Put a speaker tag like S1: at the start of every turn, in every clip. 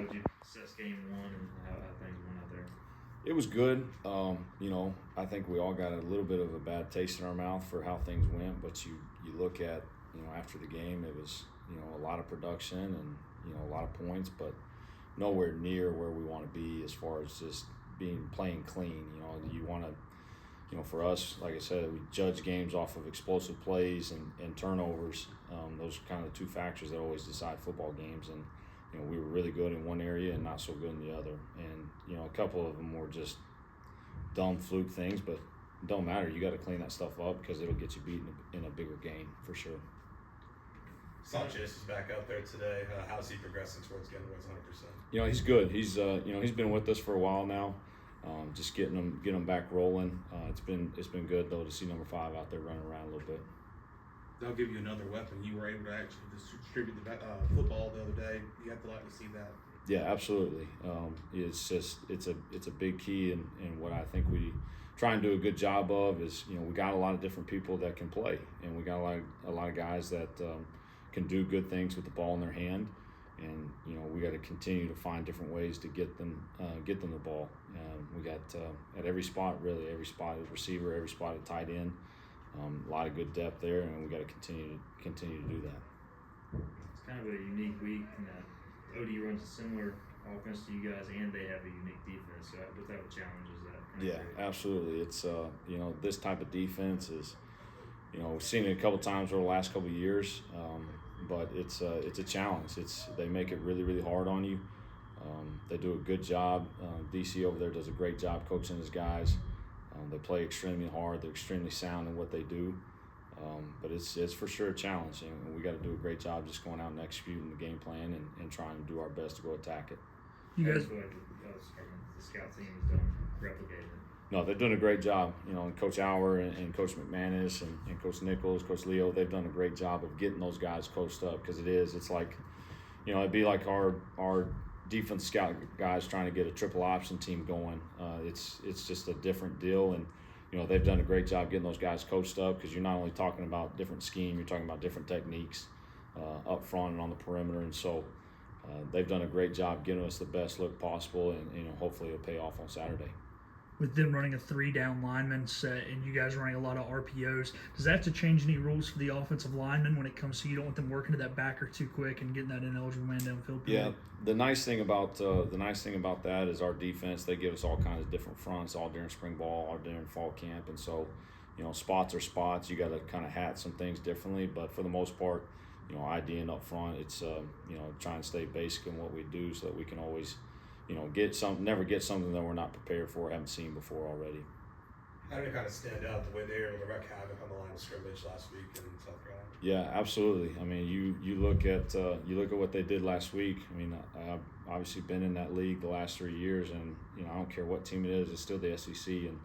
S1: would you assess game one and how things went out there?
S2: It was good. I think we all got a little bit of a bad taste in our mouth for how things went, but you look at, after the game, it was, a lot of production and, a lot of points, but nowhere near where we want to be as far as just playing clean. You want to, for us, like I said, we judge games off of explosive plays and turnovers. Those are kind of the two factors that always decide football games. And, we were really good in one area and not so good in the other. And, a couple of them were just dumb fluke things, but it don't matter. You got to clean that stuff up because it'll get you beat in a bigger game for sure.
S3: Sanchez is back out there today. How's he progressing towards getting to his 100%?
S2: He's good. He's been with us for a while now. Just getting him back rolling. It's been good though to see number 5 out there running around a little bit.
S4: They'll give you another weapon. You were able to actually distribute the football the other day. You have to like to see that.
S2: Yeah, absolutely. It's a big key, and what I think we try and do a good job of is we got a lot of different people that can play, and we got a lot of guys that can do good things with the ball in their hand, and we got to continue to find different ways to get them the ball. We got at every spot at receiver, every spot at tight end. A lot of good depth there, and we got to continue to do that.
S1: It's kind of a unique week in that ODU runs a similar offense to you guys, and they have a unique defense. So what type of challenge is that?
S2: Yeah, absolutely. It's this type of defense is we've seen it a couple times over the last couple of years, but it's a challenge. They make it really, really hard on you. They do a good job. DC over there does a great job coaching his guys. They play extremely hard. They're extremely sound in what they do. But it's for sure a challenge, and we got to do a great job just going out and executing the game plan and trying to do our best to go attack it.
S1: You guys feel like the scout team has done replicating it?
S2: No, they're doing a great job. And Coach Auer and Coach McManus and Coach Nichols, Coach Leo, they've done a great job of getting those guys coached up because it's like, it'd be like our defense scout guys trying to get a triple option team going. It's just a different deal, and they've done a great job getting those guys coached up because you're not only talking about different scheme, you're talking about different techniques up front and on the perimeter, and so they've done a great job getting us the best look possible, and hopefully it'll pay off on Saturday.
S5: With them running a 3-down lineman set and you guys running a lot of RPOs, does that have to change any rules for the offensive linemen when it comes to you don't want them working to that backer too quick and getting that ineligible man downfield?
S2: Yeah, the nice thing about that is our defense. They give us all kinds of different fronts, all during spring ball, all during fall camp, and so spots are spots. You got to kind of hat some things differently, but for the most part, IDing up front, it's trying to stay basic in what we do so that we can always never get something that we're not prepared for, haven't seen before already.
S3: How did it kind of stand out the way they were able to wreak havoc on the line of scrimmage last week in South Carolina?
S2: Yeah, absolutely. I mean, you look at what they did last week. I mean, I've obviously been in that league the last 3 years, and I don't care what team it is, it's still the SEC, and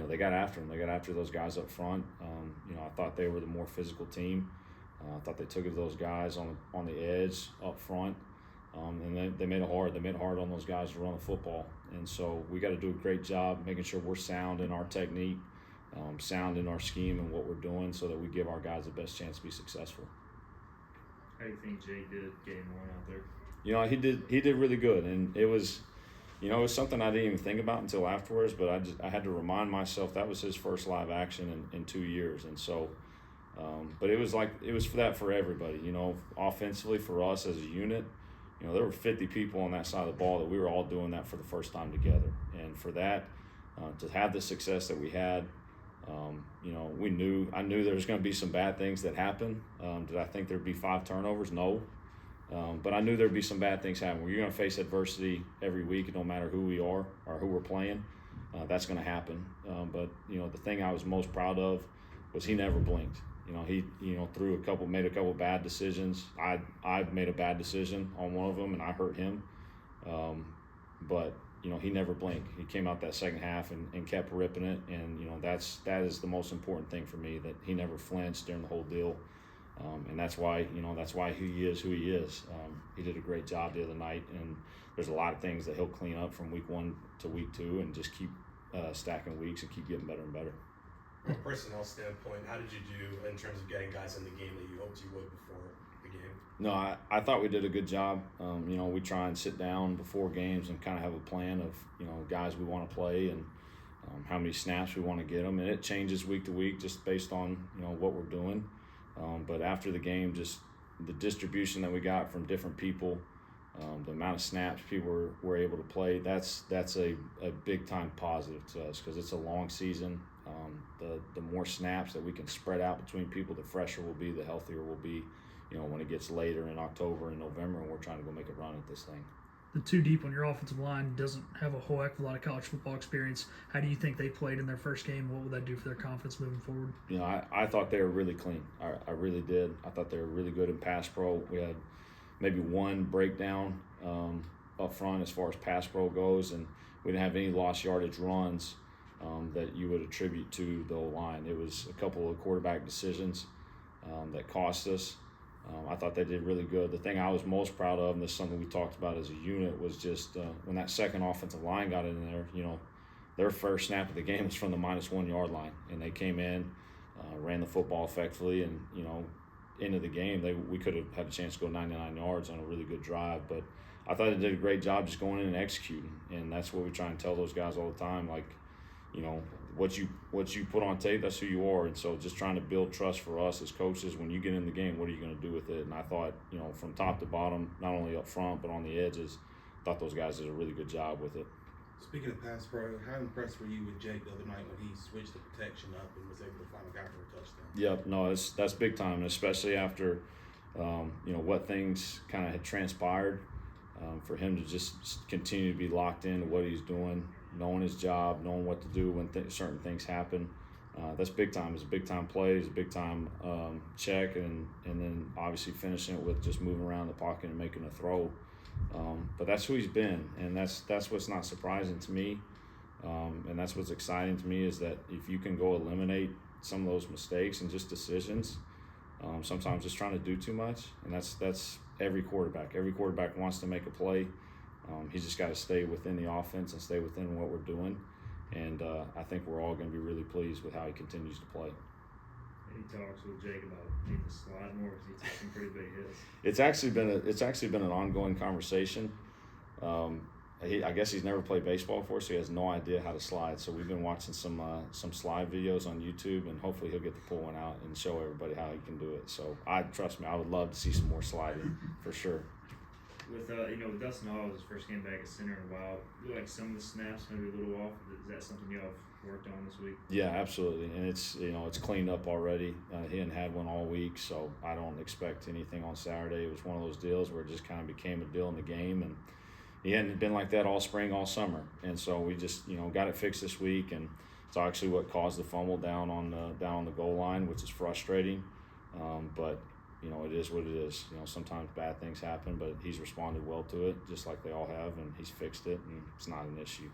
S2: they got after them. They got after those guys up front. I thought they were the more physical team. I thought they took it to those guys on the edge up front. And they made it hard. They made it hard on those guys to run the football. And so we got to do a great job making sure we're sound in our technique, sound in our scheme and what we're doing so that we give our guys the best chance to be successful.
S1: How do you think Jay did game one out there?
S2: He did really good. And it was something I didn't even think about until afterwards, but I had to remind myself that was his first live action in 2 years. And so, but it was for everybody, offensively for us as a unit. There were 50 people on that side of the ball that we were all doing that for the first time together. And for that, to have the success that we had, I knew there was going to be some bad things that happened. Did I think there'd be 5 turnovers? No. But I knew there'd be some bad things happen. You're going to face adversity every week. It don't matter who we are or who we're playing. That's going to happen. But the thing I was most proud of was he never blinked. He made a couple bad decisions. I made a bad decision on one of them, and I hurt him. But he never blinked. He came out that second half and kept ripping it, and that is the most important thing for me, that he never flinched during the whole deal. And that's why he is who he is. He did a great job the other night, and there's a lot of things that he'll clean up from week 1 to week 2, and just keep stacking weeks and keep getting better and better.
S3: From a personnel standpoint, how did you do in terms of getting guys in the game that you hoped you would before the game?
S2: No, I thought we did a good job. We try and sit down before games and kind of have a plan of, guys we want to play and how many snaps we want to get them. And it changes week to week just based on, what we're doing. But after the game, just the distribution that we got from different people, the amount of snaps people were able to play, that's a big time positive to us because it's a long season. The more snaps that we can spread out between people, the fresher we'll be, the healthier we'll be, when it gets later in October and November and we're trying to go make a run at this thing.
S5: The two deep on your offensive line doesn't have a whole heck of a lot of college football experience. How do you think they played in their first game? What will that do for their confidence moving forward?
S2: I thought they were really clean. I really did. I thought they were really good in pass pro. We had maybe one breakdown up front as far as pass pro goes, and we didn't have any lost yardage runs that you would attribute to the O-line. It was a couple of quarterback decisions that cost us. I thought they did really good. The thing I was most proud of, and this is something we talked about as a unit, was just when that second offensive line got in there, their first snap of the game was from the -1 yard line, and they came in, ran the football effectively, and, into the game, we could have had a chance to go 99 yards on a really good drive, but I thought they did a great job just going in and executing, and that's what we try and tell those guys all the time, like, what you put on tape, that's who you are. And so just trying to build trust for us as coaches. When you get in the game, what are you going to do with it? And I thought, from top to bottom, not only up front but on the edges, I thought those guys did a really good job with it.
S4: Speaking of pass pro, how impressed were you with Jake the other night when he switched the protection up and was able to find a guy for a touchdown?
S2: Yep, no, that's big time, and especially after what things kind of had transpired, for him to just continue to be locked into what he's doing, knowing his job, knowing what to do when certain things happen. That's big time. It's a big time play. It's a big time check, and then obviously finishing it with just moving around the pocket and making a throw. But that's who he's been, and that's what's not surprising to me, and that's what's exciting to me is that if you can go eliminate some of those mistakes and just decisions, sometimes just trying to do too much, and that's every quarterback. Every quarterback wants to make a play. He's just got to stay within the offense and stay within what we're doing, and I think we're all going to be really pleased with how he continues to play.
S1: He talks with Jake about needing to slide more because he took some pretty big hits.
S2: It's actually been an ongoing conversation. I guess he's never played baseball before, so he has no idea how to slide. So we've been watching some slide videos on YouTube, and hopefully he'll get to pull one out and show everybody how he can do it. So trust me, I would love to see some more sliding for sure.
S1: With with Dustin Hall, his first game back at center in a while, you like some of the snaps maybe a little off. Is that something y'all have worked on this week?
S2: Yeah, absolutely, and it's cleaned up already. He hadn't had one all week, so I don't expect anything on Saturday. It was one of those deals where it just kind of became a deal in the game, and he hadn't been like that all spring, all summer, and so we just got it fixed this week, and it's actually what caused the fumble down on the goal line, which is frustrating, but. It is what it is. Sometimes bad things happen, but he's responded well to it, just like they all have, and he's fixed it, and it's not an issue.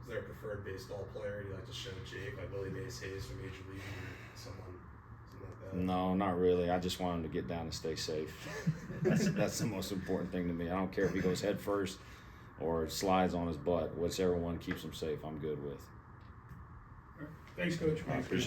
S3: Is there a preferred baseball player you like to show Jake, like Willie Mays Hayes from Major League, or something like that?
S2: No, not really. I just want him to get down and stay safe. That's the most important thing to me. I don't care if he goes head first or slides on his butt. Whichever one keeps him safe, I'm good with.
S6: Thanks, Coach.
S2: I appreciate it.